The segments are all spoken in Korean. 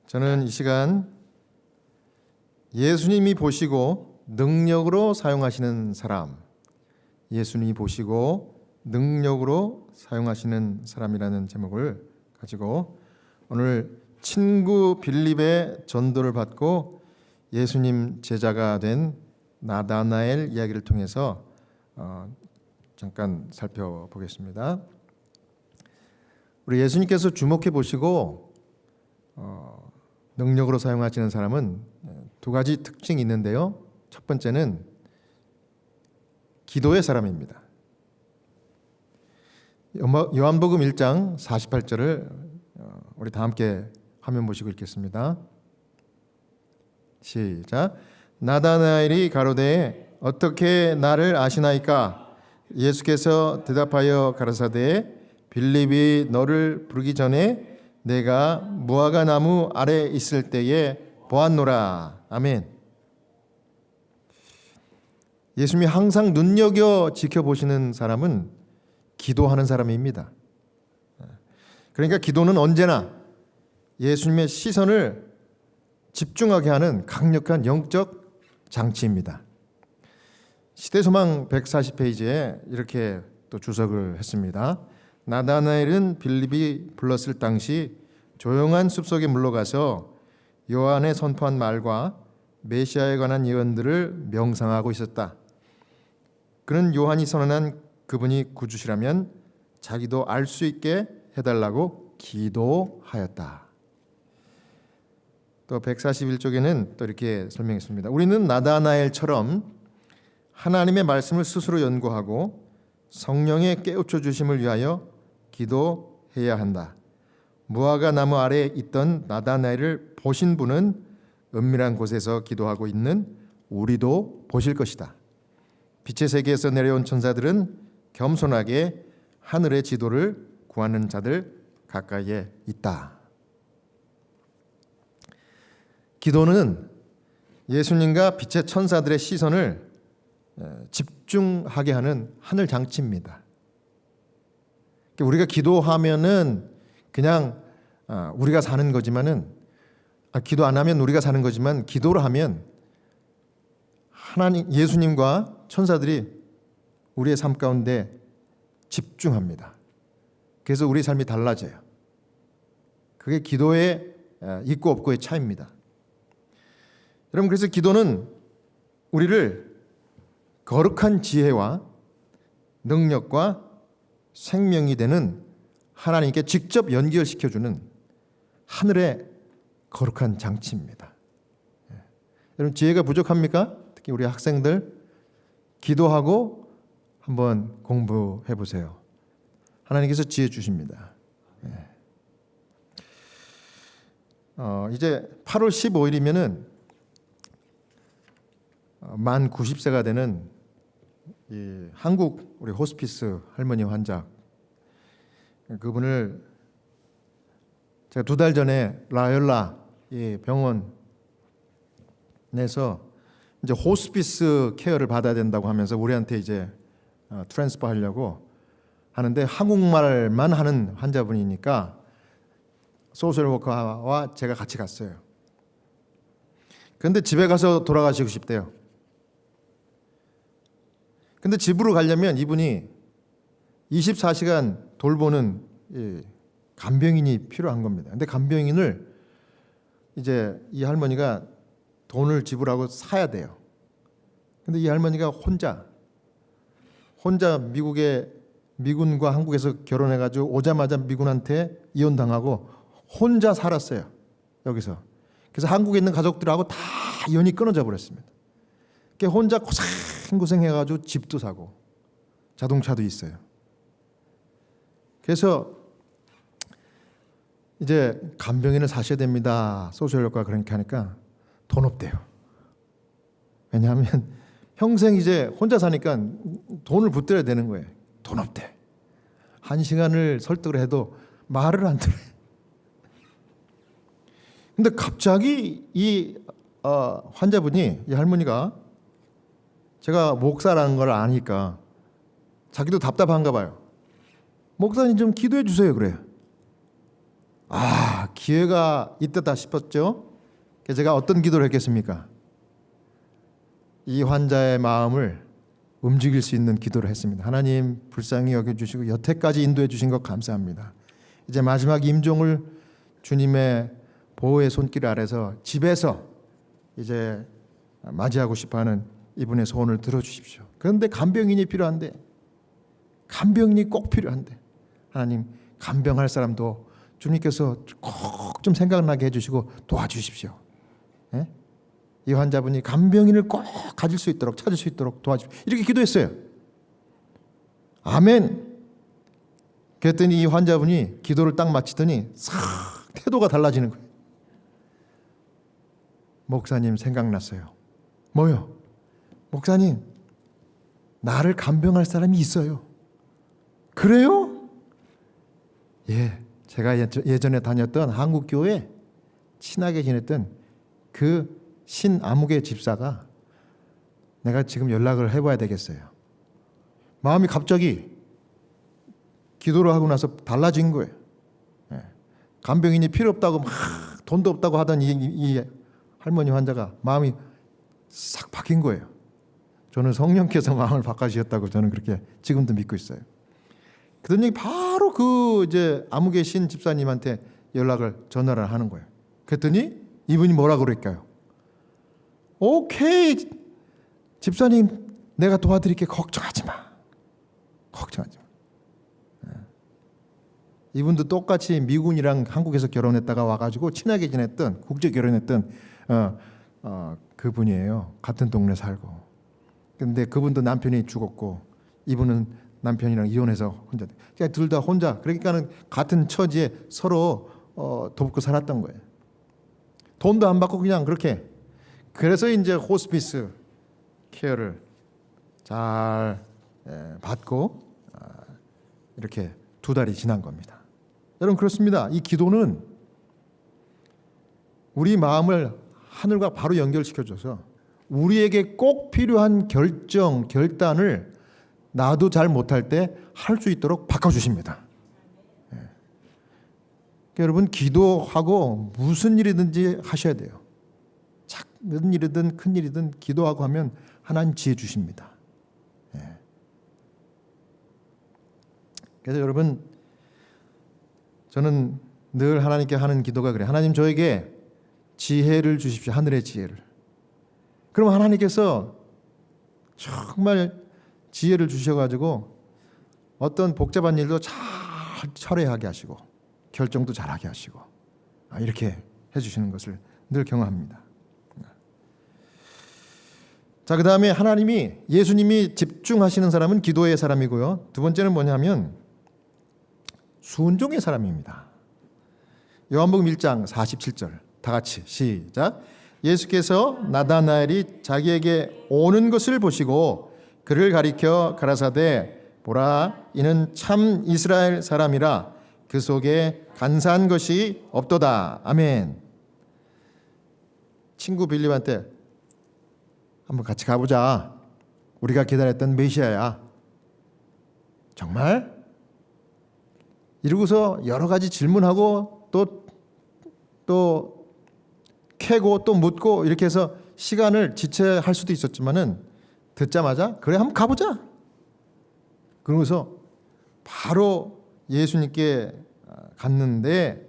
저는 이 시간 예수님이 보시고 능력으로 사용하시는 사람, 예수님이 보시고 능력으로 사용하시는 사람이라는 제목을 가지고 오늘 친구 빌립의 전도를 받고 예수님 제자가 된 나다나엘 이야기를 통해서 잠깐 살펴보겠습니다. 우리 예수님께서 주목해 보시고 능력으로 사용하시는 사람은 두 가지 특징이 있는데요. 첫 번째는 기도의 사람입니다. 요한복음 1장 48절을 우리 다 함께 화면 보시고 읽겠습니다. 시작. 나다나엘이 가로되 어떻게 나를 아시나이까? 예수께서 대답하여 가라사대 빌립이 너를 부르기 전에 내가 무화과 나무 아래 있을 때에 보았노라. 아멘. 예수님이 항상 눈여겨 지켜보시는 사람은 기도하는 사람입니다. 그러니까 기도는 언제나 예수님의 시선을 집중하게 하는 강력한 영적 장치입니다. 시대소망 140페이지에 이렇게 또 주석을 했습니다. 나다나엘은 빌립이 불렀을 당시 조용한 숲속에 물러가서 요한의 선포한 말과 메시아에 관한 예언들을 명상하고 있었다. 그는 요한이 선언한 그분이 구주시라면 자기도 알 수 있게 해달라고 기도하였다. 또 141쪽에는 또 이렇게 설명했습니다. 우리는 나다나엘처럼 하나님의 말씀을 스스로 연구하고 성령의 깨우쳐 주심을 위하여 기도해야 한다. 무화과 나무 아래에 있던 나다나엘을 보신 분은 은밀한 곳에서 기도하고 있는 우리도 보실 것이다. 빛의 세계에서 내려온 천사들은 겸손하게 하늘의 지도를 구하는 자들 가까이에 있다. 기도는 예수님과 빛의 천사들의 시선을 집중하게 하는 하늘 장치입니다. 우리가 기도하면은 그냥 우리가 사는 거지만은 기도 안 하면 우리가 사는 거지만 기도를 하면 하나님 예수님과 천사들이 우리의 삶 가운데 집중합니다. 그래서 우리 삶이 달라져요. 그게 기도의 있고 없고의 차이입니다. 여러분, 그래서 기도는 우리를 거룩한 지혜와 능력과 생명이 되는 하나님께 직접 연결시켜주는 하늘의 거룩한 장치입니다. 여러분, 지혜가 부족합니까? 특히 우리 학생들 기도하고 한번 공부해 보세요. 하나님께서 지혜 주십니다. 이제 8월 15일이면은 만 90세가 되는 이 한국 우리 호스피스 할머니 환자, 그분을 제가 2달 전에 라열라 병원에서 이제 호스피스 케어를 받아야 된다고 하면서 우리한테 이제 트랜스퍼 하려고 하는데 한국말만 하는 환자분이니까 소셜워커와 제가 같이 갔어요. 그런데 집에 가서 돌아가시고 싶대요. 근데 집으로 가려면 이분이 24시간 돌보는 간병인이 필요한 겁니다. 근데 간병인을 이제 이 할머니가 돈을 지불하고 사야 돼요. 근데 이 할머니가 혼자 미국의 미군과 한국에서 결혼해가지고 오자마자 미군한테 이혼당하고 혼자 살았어요. 여기서. 그래서 한국에 있는 가족들하고 다 연이 끊어져 버렸습니다. 그러니까 혼자 고생해가지고 집도 사고 자동차도 있어요. 그래서 이제 간병인을 사셔야 됩니다. 소셜워커가 그렇게 하니까 돈 없대요. 왜냐하면 평생 이제 혼자 사니까 돈을 붙들어야 되는 거예요. 돈 없대. 1시간을 설득을 해도 말을 안 들어요. 근데 갑자기 이 환자분이, 이 할머니가 제가 목사라는 걸 아니까 자기도 답답한가 봐요. 목사님 좀 기도해 주세요. 그래요. 기회가 있다 싶었죠. 그래서 제가 어떤 기도를 했겠습니까? 이 환자의 마음을 움직일 수 있는 기도를 했습니다. 하나님 불쌍히 여겨주시고 여태까지 인도해 주신 것 감사합니다. 이제 마지막 임종을 주님의 보호의 손길 아래서 집에서 이제 맞이하고 싶어하는 이분의 소원을 들어주십시오. 그런데 간병인이 필요한데, 간병인이 꼭 필요한데, 하나님 간병할 사람도 주님께서 꼭 좀 생각나게 해주시고 도와주십시오. 예? 이 환자분이 간병인을 꼭 가질 수 있도록, 찾을 수 있도록 도와주십시오. 이렇게 기도했어요. 아멘. 그랬더니 이 환자분이 기도를 딱 마치더니 싹 태도가 달라지는 거예요. 목사님 생각났어요. 뭐요? 목사님, 나를 간병할 사람이 있어요. 그래요? 예, 제가 예전에 다녔던 한국교회 친하게 지냈던 그 신아무개 집사가 내가 지금 연락을 해봐야 되겠어요. 마음이 갑자기 기도를 하고 나서 달라진 거예요. 예. 간병인이 필요 없다고 막 돈도 없다고 하던 이 할머니 환자가 마음이 싹 바뀐 거예요. 저는 성령께서 마음을 바꿔주셨다고 저는 그렇게 지금도 믿고 있어요. 그러더니 바로 그 이제 아무개 신 집사님한테 전화를 하는 거예요. 그랬더니 이분이 뭐라고 그럴까요? 오케이, 집사님 내가 도와드릴게. 걱정하지 마. 걱정하지 마. 이분도 똑같이 미군이랑 한국에서 결혼했다가 와가지고 친하게 지냈던, 국제 결혼했던 그분이에요. 같은 동네 살고. 근데 그분도 남편이 죽었고 이분은 남편이랑 이혼해서 혼자. 그냥 둘 다 혼자. 그러니까는 같은 처지에 서로 돕고 살았던 거예요. 돈도 안 받고 그냥 그렇게. 그래서 이제 호스피스 케어를 잘 받고 이렇게 2달이 지난 겁니다. 여러분 그렇습니다. 이 기도는 우리 마음을 하늘과 바로 연결시켜줘서 우리에게 꼭 필요한 결단을 나도 잘 못할 때 할 수 있도록 바꿔주십니다. 여러분 기도하고 무슨 일이든지 하셔야 돼요. 작은 일이든 큰 일이든 기도하고 하면 하나님 지혜 주십니다. 그래서 여러분 저는 늘 하나님께 하는 기도가 그래요. 하나님 저에게 지혜를 주십시오. 하늘의 지혜를. 그럼 하나님께서 정말 지혜를 주셔가지고 어떤 복잡한 일도 잘 처리하게 하시고 결정도 잘하게 하시고 이렇게 해주시는 것을 늘 경험합니다. 자, 그 다음에 예수님이 집중하시는 사람은 기도의 사람이고요. 두 번째는 뭐냐면 순종의 사람입니다. 요한복음 1장 47절 다 같이 시작. 예수께서 나다나엘이 자기에게 오는 것을 보시고 그를 가리켜 가라사대 보라 이는 참 이스라엘 사람이라 그 속에 간사한 것이 없도다. 아멘. 친구 빌립한테 한번 같이 가보자. 우리가 기다렸던 메시아야. 정말? 이러고서 여러 가지 질문하고 또 캐고 또 묻고 이렇게 해서 시간을 지체할 수도 있었지만은 듣자마자 그래 한번 가보자. 그러고서 바로 예수님께 갔는데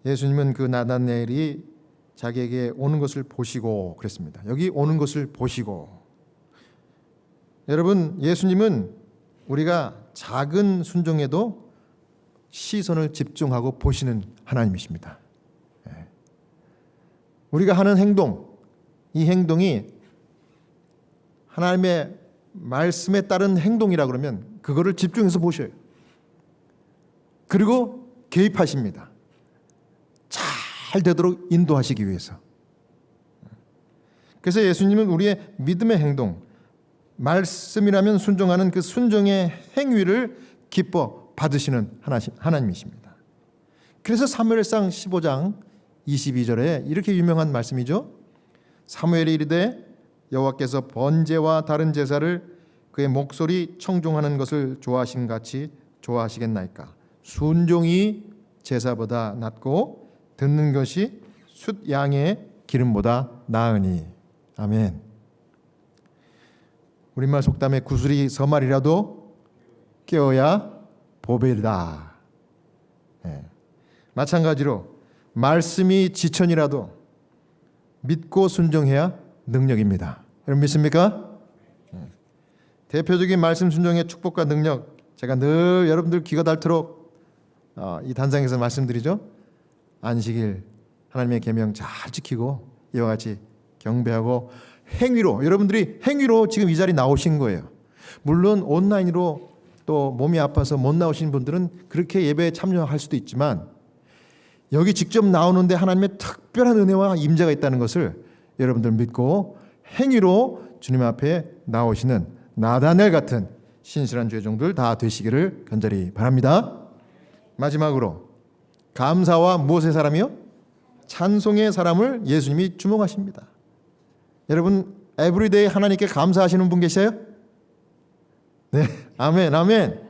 예수님은 그 나다나엘이 자기에게 오는 것을 보시고 그랬습니다. 여기 오는 것을 보시고. 여러분 예수님은 우리가 작은 순종에도 시선을 집중하고 보시는 하나님이십니다. 우리가 하는 행동, 이 행동이 하나님의 말씀에 따른 행동이라 그러면 그거를 집중해서 보셔요. 그리고 개입하십니다. 잘 되도록 인도하시기 위해서. 그래서 예수님은 우리의 믿음의 행동, 말씀이라면 순종하는 그 순종의 행위를 기뻐 받으시는 하나님이십니다. 그래서 사무엘상 15장 22절에 이렇게 유명한 말씀이죠. 사무엘이 이르되 여호와께서 번제와 다른 제사를 그의 목소리 청종하는 것을 좋아하신 같이 좋아하시겠나이까. 순종이 제사보다 낫고 듣는 것이 숫 양의 기름보다 나으니. 아멘. 우리말 속담에 구슬이 서말이라도 깨어야 보배다. 네. 마찬가지로 말씀이 지천이라도 믿고 순종해야 능력입니다. 여러분 믿습니까? 네. 대표적인 말씀 순종의 축복과 능력, 제가 늘 여러분들 귀가 닳도록 이 단상에서 말씀드리죠. 안식일 하나님의 계명 잘 지키고 이와 같이 경배하고 행위로, 여러분들이 행위로 지금 이 자리에 나오신 거예요. 물론 온라인으로 또 몸이 아파서 못 나오신 분들은 그렇게 예배에 참여할 수도 있지만 여기 직접 나오는데 하나님의 특별한 은혜와 임재가 있다는 것을 여러분들 믿고 행위로 주님 앞에 나오시는 나다넬 같은 신실한 죄종들 다 되시기를 간절히 바랍니다. 마지막으로 감사와 무엇의 사람이요? 찬송의 사람을 예수님이 주목하십니다. 여러분 에브리데이 하나님께 감사하시는 분 계셔요? 네, 아멘, 아멘.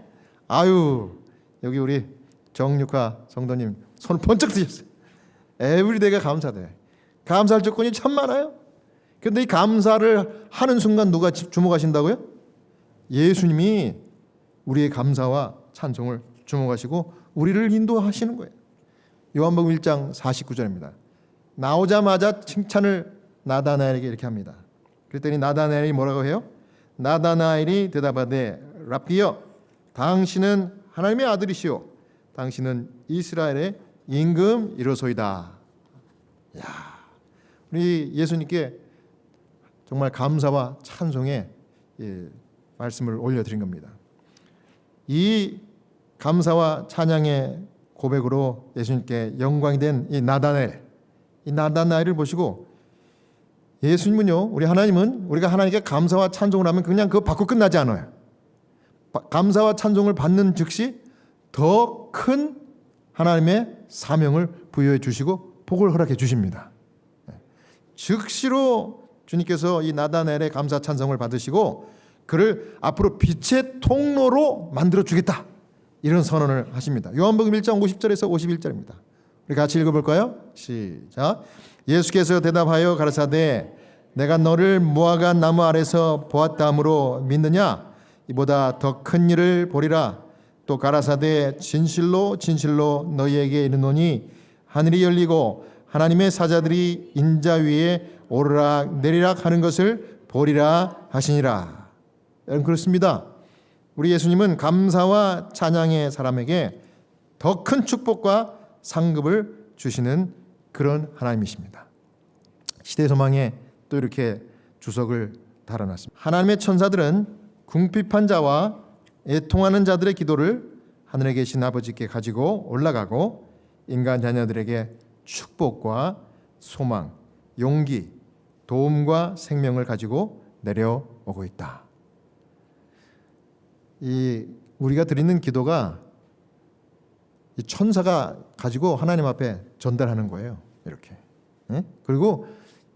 아유, 여기 우리 정육화 성도님 손을 번쩍 드셨어요. 에브리데이가 감사돼. 감사할 조건이 참 많아요. 그런데 이 감사를 하는 순간 누가 주목하신다고요? 예수님이 우리의 감사와 찬송을 주목하시고 우리를 인도하시는 거예요. 요한복음 1장 49절입니다. 나오자마자 칭찬을 나다나엘에게 이렇게 합니다. 그랬더니 나다나엘이 뭐라고 해요? 나다나엘이 대답하되 랍비여, 당신은 하나님의 아들이시오. 당신은 이스라엘의 임금이로소이다. 야, 우리 예수님께 정말 감사와 찬송의 말씀을 올려드린 겁니다. 이 감사와 찬양의 고백으로 예수님께 영광이 된 이 나다나엘을 보시고 예수님은요, 우리 하나님은 우리가 하나님께 감사와 찬송을 하면 그냥 그거 받고 끝나지 않아요. 감사와 찬송을 받는 즉시 더 큰 하나님의 사명을 부여해 주시고 복을 허락해 주십니다. 즉시로 주님께서 이 나다나엘의 감사 찬송을 받으시고 그를 앞으로 빛의 통로로 만들어 주겠다, 이런 선언을 하십니다. 요한복음 1장 50절에서 51절입니다. 우리 같이 읽어볼까요? 시작. 예수께서 대답하여 가라사대 내가 너를 무화과 나무 아래서 보았다함으로 믿느냐? 이보다 더 큰 일을 보리라. 또 가라사대 진실로 진실로 너희에게 이르노니 하늘이 열리고 하나님의 사자들이 인자 위에 오르락 내리락 하는 것을 보리라 하시니라. 여러분 그렇습니다. 우리 예수님은 감사와 찬양의 사람에게 더 큰 축복과 상급을 주시는 그런 하나님이십니다. 시대소망에 또 이렇게 주석을 달아놨습니다. 하나님의 천사들은 궁핍한 자와 애통하는 자들의 기도를 하늘에 계신 아버지께 가지고 올라가고 인간 자녀들에게 축복과 소망, 용기, 도움과 생명을 가지고 내려오고 있다. 이 우리가 드리는 기도가 이 천사가 가지고 하나님 앞에 전달하는 거예요. 이렇게. 그리고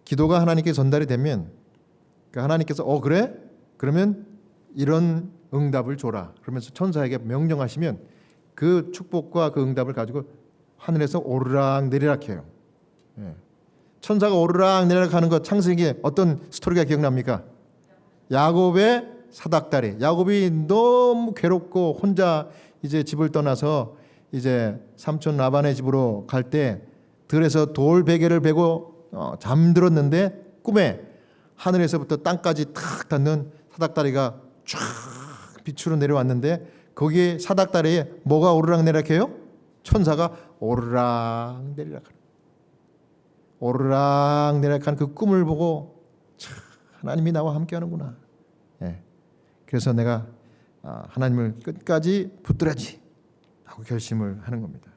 기도가 하나님께 전달이 되면 하나님께서 그래? 그러면 이런 응답을 줘라. 그러면서 천사에게 명령하시면 그 축복과 그 응답을 가지고 하늘에서 오르락 내리락 해요. 천사가 오르락 내리락 하는 것, 창세기에 어떤 스토리가 기억납니까? 야곱의 사닥다리. 야곱이 너무 괴롭고 혼자 이제 집을 떠나서 이제 삼촌 라반의 집으로 갈 때 들에서 돌 베개를 베고 잠들었는데 꿈에 하늘에서부터 땅까지 탁 닿는 사닥다리가 쫙 빛으로 내려왔는데 거기에 사닥다리에 뭐가 오르락 내리락해요? 천사가 오르락 내리락하는, 오르락 내리락하는 그 꿈을 보고 참 하나님이 나와 함께하는구나. 그래서 내가 하나님을 끝까지 붙들어야지 하고 결심을 하는 겁니다.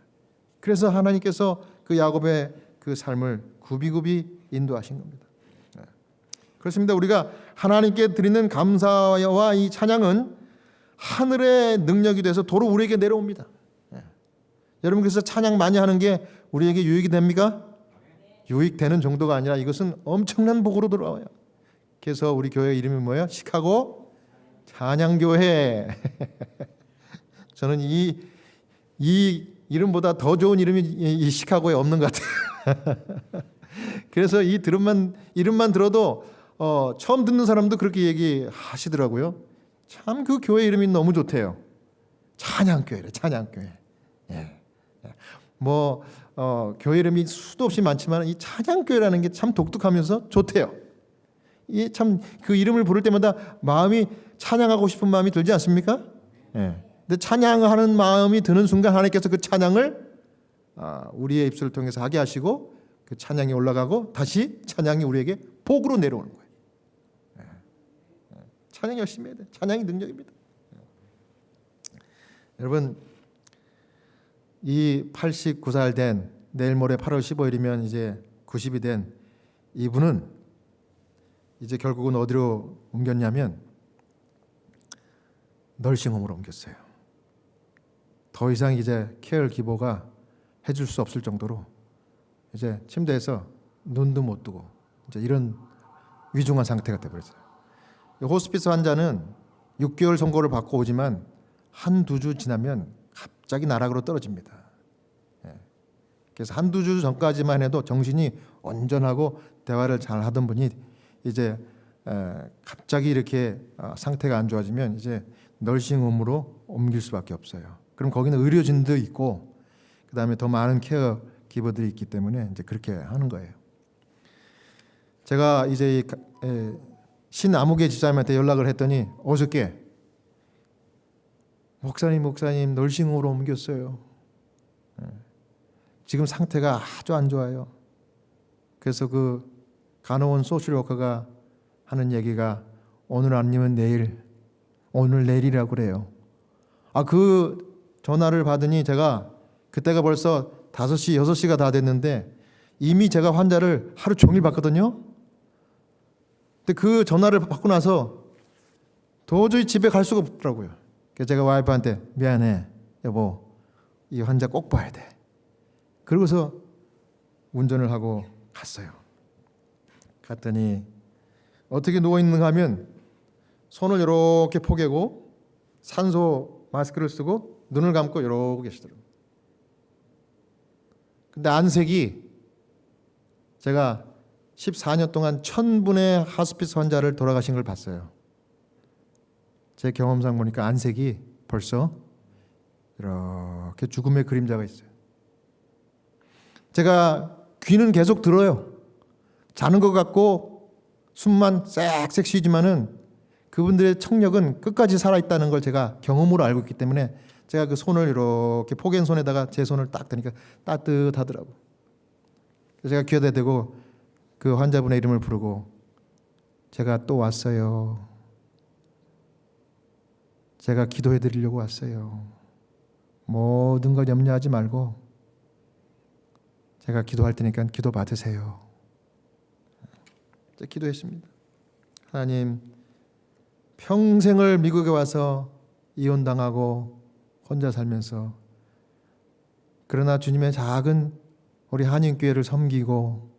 그래서 하나님께서 그 야곱의 그 삶을 굽이굽이 인도하신 겁니다. 그렇습니다. 우리가 하나님께 드리는 감사와 이 찬양은 하늘의 능력이 돼서 도로 우리에게 내려옵니다. 여러분 그래서 찬양 많이 하는 게 우리에게 유익이 됩니까? 유익되는 정도가 아니라 이것은 엄청난 복으로 돌아와요. 그래서 우리 교회 이름이 뭐예요? 시카고 찬양교회. 저는 이 이름보다 더 좋은 이름이 이 시카고에 없는 것 같아요. 그래서 이 이름만 들어도 처음 듣는 사람도 그렇게 얘기하시더라고요. 참 그 교회 이름이 너무 좋대요. 찬양교회래, 찬양교회. 예. 뭐 교회 이름이 수도 없이 많지만 이 찬양교회라는 게 참 독특하면서 좋대요. 이 참 그 이름을 부를 때마다 마음이 찬양하고 싶은 마음이 들지 않습니까? 예. 근데 찬양하는 마음이 드는 순간 하나님께서 그 찬양을 우리의 입술을 통해서 하게 하시고 그 찬양이 올라가고 다시 찬양이 우리에게 복으로 내려오는 거예요. 찬양 열심히 해야 돼. 찬양이 능력입니다. 여러분, 이 89살 된 내일 모레 8월 15일이면 이제 90이 된 이분은 이제 결국은 어디로 옮겼냐면 널싱홈으로 옮겼어요. 더 이상 이제 케어 기보가 해줄 수 없을 정도로 이제 침대에서 눈도 못 뜨고 이제 이런 위중한 상태가 돼버렸어요. 호스피스 환자는 6개월 선고를 받고 오지만 한두 주 지나면 갑자기 나락으로 떨어집니다. 그래서 한두 주 전까지만 해도 정신이 온전하고 대화를 잘 하던 분이 이제 갑자기 이렇게 상태가 안 좋아지면 이제 널싱홈으로 옮길 수밖에 없어요. 그럼 거기는 의료진도 있고 그다음에 더 많은 케어 기버들이 있기 때문에 이제 그렇게 하는 거예요. 제가 이제 신아무개 집사님한테 연락을 했더니 어저께 목사님 널싱홈으로 옮겼어요. 지금 상태가 아주 안 좋아요. 그래서 그 간호원 소셜워커가 하는 얘기가 오늘 아니면 내일, 오늘 내일이라고 그래요. 그 전화를 받으니 제가 그때가 벌써 5시, 6시가 다 됐는데 이미 제가 환자를 하루 종일 봤거든요. 근데 그 전화를 받고 나서 도저히 집에 갈 수가 없더라고요. 그래서 제가 와이프한테 미안해 여보, 이 환자 꼭 봐야 돼. 그러고서 운전을 하고 갔어요. 갔더니 어떻게 누워있는가 하면 손을 이렇게 포개고 산소 마스크를 쓰고 눈을 감고 이러고 계시더라고요. 근데 안색이 제가 14년 동안 1000분의 하스피스 환자를 돌아가신 걸 봤어요. 제 경험상 보니까 안색이 벌써 이렇게 죽음의 그림자가 있어요. 제가 귀는 계속 들어요. 자는 것 같고 숨만 쌕쌕 쉬지만은 그분들의 청력은 끝까지 살아있다는 걸 제가 경험으로 알고 있기 때문에 제가 그 손을 이렇게 포갠 손에다가 제 손을 딱 대니까 따뜻하더라고요. 그래서 제가 귀에다 대고 그 환자분의 이름을 부르고 제가 또 왔어요. 제가 기도해 드리려고 왔어요. 모든 걸 염려하지 말고 제가 기도할 테니까 기도 받으세요. 기도했습니다. 하나님, 평생을 미국에 와서 이혼당하고 혼자 살면서 그러나 주님의 작은 우리 한인교회를 섬기고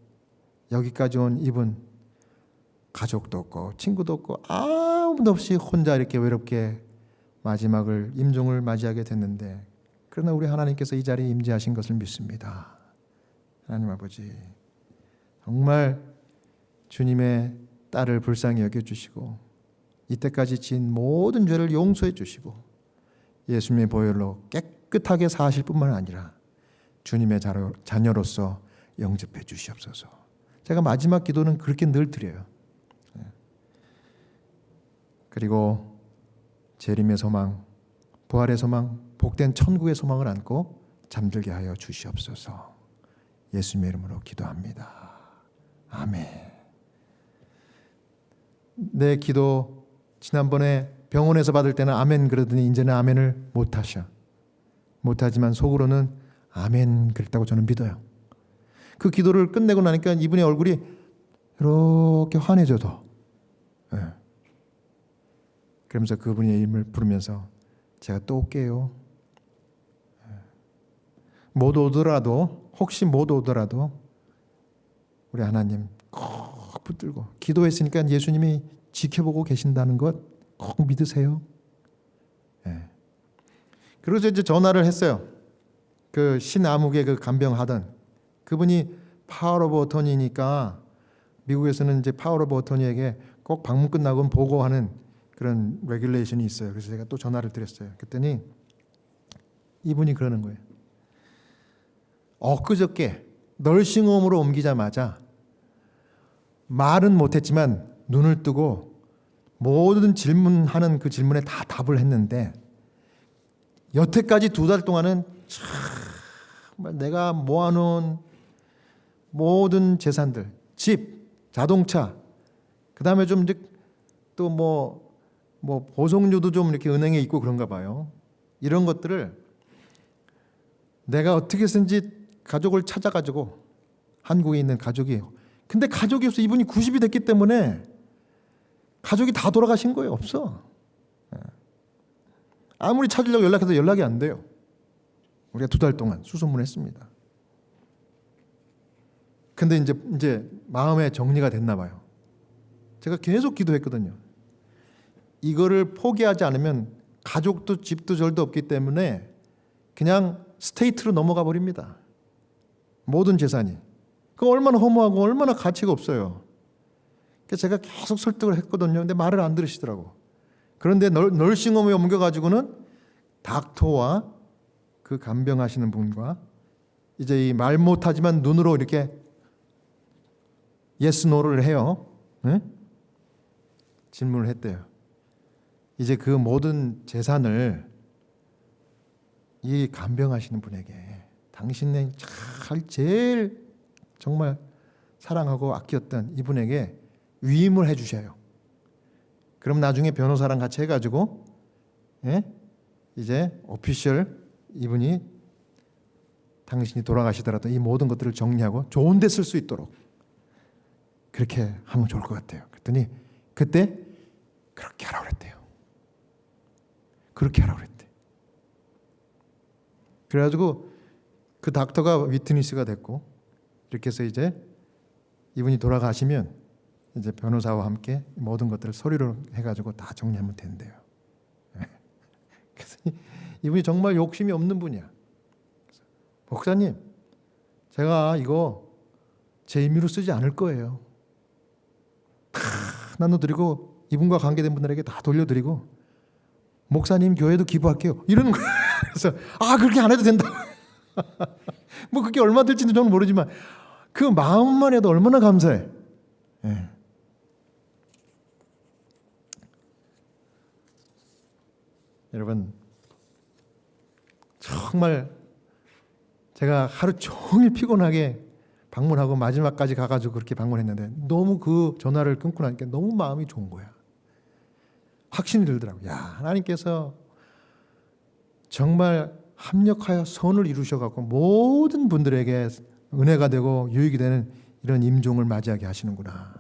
여기까지 온 이분, 가족도 없고 친구도 없고 아무도 없이 혼자 이렇게 외롭게 마지막을 임종을 맞이하게 됐는데 그러나 우리 하나님께서 이 자리에 임재하신 것을 믿습니다. 하나님 아버지, 정말 주님의 딸을 불쌍히 여겨주시고 이때까지 지은 모든 죄를 용서해 주시고 예수님의 보혈로 깨끗하게 사실 뿐만 아니라 주님의 자녀로서 영접해 주시옵소서. 제가 마지막 기도는 그렇게 늘 드려요. 그리고 재림의 소망, 부활의 소망, 복된 천국의 소망을 안고 잠들게 하여 주시옵소서. 예수님의 이름으로 기도합니다. 아멘. 내 기도 지난번에 병원에서 받을 때는 아멘 그러더니 이제는 아멘을 못하지만 속으로는 아멘 그랬다고 저는 믿어요. 그 기도를 끝내고 나니까 이분의 얼굴이 이렇게 환해져도 그러면서 그분의 이름을 부르면서 제가 또 올게요. 못 오더라도 혹시 못 오더라도 우리 하나님 꼭 붙들고 기도했으니까 예수님이 지켜보고 계신다는 것 꼭 믿으세요. 그래서 이제 전화를 했어요. 그 신아무개 그 간병하던 그분이 파워 오브 어터니니까 미국에서는 이제 파워 오브 어터니에게 꼭 방문 끝나고 보고하는 그런 레귤레이션이 있어요. 그래서 제가 또 전화를 드렸어요. 그랬더니 이분이 그러는 거예요. 엊그저께 널싱홈으로 옮기자마자 말은 못했지만 눈을 뜨고 모든 질문하는 그 질문에 다 답을 했는데 여태까지 2달 동안은 정말 내가 모아놓은 모든 재산들, 집, 자동차, 그 다음에 좀 또 뭐 보석류도 좀 이렇게 은행에 있고 그런가 봐요. 이런 것들을 내가 어떻게 해서든지 가족을 찾아가지고 한국에 있는 가족이, 근데 가족이 없어. 이분이 90이 됐기 때문에 가족이 다 돌아가신 거예요. 없어. 아무리 찾으려고 연락해도 연락이 안 돼요. 우리가 2달 동안 수소문했습니다. 근데 이제 마음의 정리가 됐나 봐요. 제가 계속 기도했거든요. 이거를 포기하지 않으면 가족도 집도 절도 없기 때문에 그냥 스테이트로 넘어가 버립니다. 모든 재산이. 그 얼마나 허무하고 얼마나 가치가 없어요. 그래서 제가 계속 설득을 했거든요. 근데 말을 안 들으시더라고. 그런데 널싱홈에 옮겨가지고는 닥터와 그 간병하시는 분과 이제 이 말 못하지만 눈으로 이렇게 예스 노를 해요. 네? 질문을 했대요. 이제 그 모든 재산을 이 간병하시는 분에게 당신의 제일 정말 사랑하고 아꼈던 이분에게 위임을 해주셔요. 그럼 나중에 변호사랑 같이 해가지고 이제 오피셜 이분이 당신이 돌아가시더라도 이 모든 것들을 정리하고 좋은 데 쓸 수 있도록 그렇게 하면 좋을 것 같아요. 그랬더니 그때 그렇게 하라고 그랬대요. 그렇게 하라고 그랬대. 그래가지고 그 닥터가 위트니스가 됐고 이렇게 해서 이제 이분이 돌아가시면 이제 변호사와 함께 모든 것들을 서류로 해가지고 다 정리하면 된대요. 그래서 이분이 정말 욕심이 없는 분이야. 목사님, 제가 이거 제 임의로 쓰지 않을 거예요. 다 나눠드리고 이분과 관계된 분들에게 다 돌려드리고 목사님 교회도 기부할게요. 이러는 거예요. 그래서 그렇게 안 해도 된다. 뭐 그게 얼마 들지는 저는 모르지만 그 마음만 해도 얼마나 감사해. 예. 여러분 정말 제가 하루 종일 피곤하게 방문하고 마지막까지 가가지고 그렇게 방문했는데 너무 그 전화를 끊고 나니까 너무 마음이 좋은 거야. 확신이 들더라고요. 야, 하나님께서 정말 합력하여 선을 이루셔갖고 모든 분들에게 은혜가 되고 유익이 되는 이런 임종을 맞이하게 하시는구나.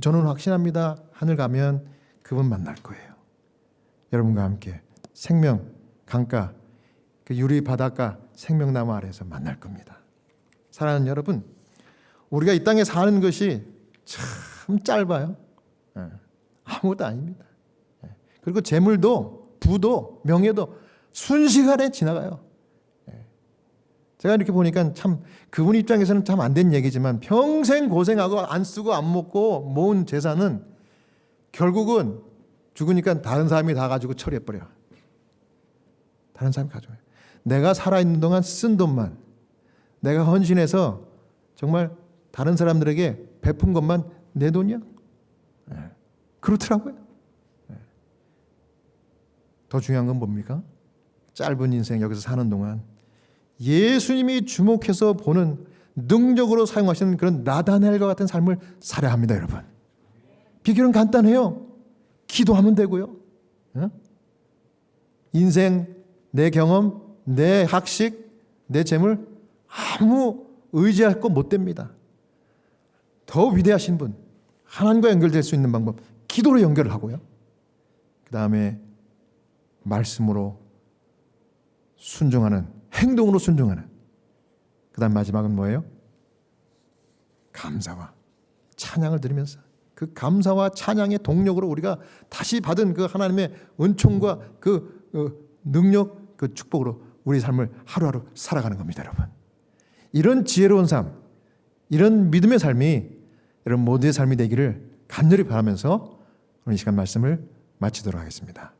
저는 확신합니다. 하늘 가면 그분 만날 거예요. 여러분과 함께 생명 강가 그 유리 바닷가 생명나무 아래에서 만날 겁니다. 사랑하는 여러분, 우리가 이 땅에 사는 것이 참 짧아요. 아무것도 아닙니다. 그리고 재물도 부도 명예도 순식간에 지나가요. 제가 이렇게 보니까 참 그분 입장에서는 참 안 된 얘기지만 평생 고생하고 안 쓰고 안 먹고 모은 재산은 결국은 죽으니까 다른 사람이 다 가지고 처리해버려. 다른 사람이 가져와요. 내가 살아있는 동안 쓴 돈만 내가 헌신해서 정말 다른 사람들에게 베푼 것만 내 돈이야. 그렇더라고요. 더 중요한 건 뭡니까? 짧은 인생 여기서 사는 동안 예수님이 주목해서 보는 능력으로 사용하시는 그런 나다나엘과 같은 삶을 살아야 합니다. 여러분, 비결은 간단해요. 기도하면 되고요. 인생, 내 경험, 내 학식, 내 재물 아무 의지할 것 못 됩니다. 더 위대하신 분, 하나님과 연결될 수 있는 방법, 기도로 연결을 하고요. 그 다음에 말씀으로 순종하는, 행동으로 순종하는. 그 다음 마지막은 뭐예요? 감사와 찬양을 드리면서 그 감사와 찬양의 동력으로 우리가 다시 받은 그 하나님의 은총과 그 능력, 그 축복으로 우리 삶을 하루하루 살아가는 겁니다, 여러분. 이런 지혜로운 삶, 이런 믿음의 삶이 여러분 모두의 삶이 되기를 간절히 바라면서 오늘 이 시간 말씀을 마치도록 하겠습니다.